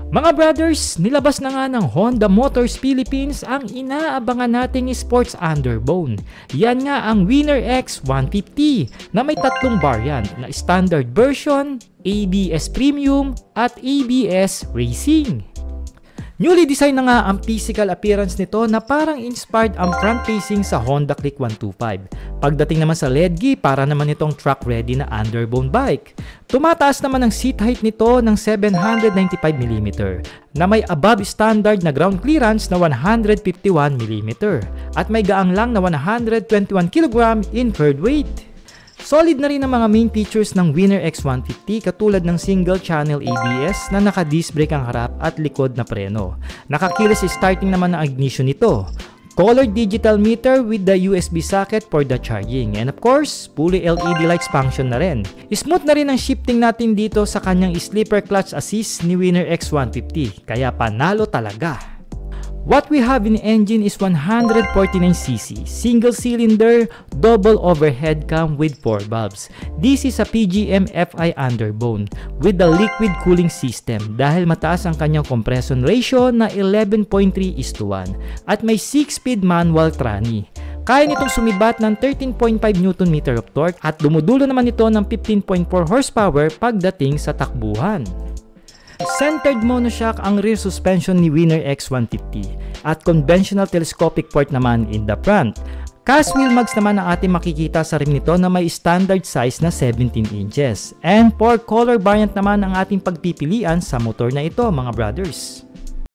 Mga brothers, nilabas na nga ng Honda Motors Philippines ang inaabangan nating sports underbone. Yan nga ang Winner X 150 na may tatlong variant na standard version, ABS Premium at ABS Racing. Newly design na nga ang physical appearance nito na parang inspired ang front facing sa Honda Click 125. Pagdating naman sa ledgi, para naman itong track ready na underbone bike. Tumataas naman ang seat height nito ng 795mm na may above standard na ground clearance na 151mm at may gaang lang na 121kg incurred weight. Solid na rin ang mga main features ng Winner X 150 katulad ng single channel ABS na naka-disc brake ang harap at likod na preno. Nakakilis starting naman ang ignition nito. Color digital meter with the USB socket for the charging. And of course, fully LED lights function na rin. Smooth na rin ang shifting natin dito sa kanyang sleeper clutch assist ni Winner X 150. Kaya panalo talaga. What we have in the engine is 149cc, single cylinder, double overhead cam with 4 valves. This is a PGM FI underbone with the liquid cooling system dahil mataas ang kanyang compression ratio na 11.3:1 at may 6-speed manual tranny. Kaya nitong sumibat ng 13.5 Nm of torque at dumudulo naman ito ng 15.4 horsepower pagdating sa takbuhan. Centered monoshock ang rear suspension ni Winner X 150 at conventional telescopic port naman in the front. Cast wheel mags naman ang ating makikita sa rim nito na may standard size na 17 inches. And 4 color variant naman ang ating pagpipilian sa motor na ito, mga brothers.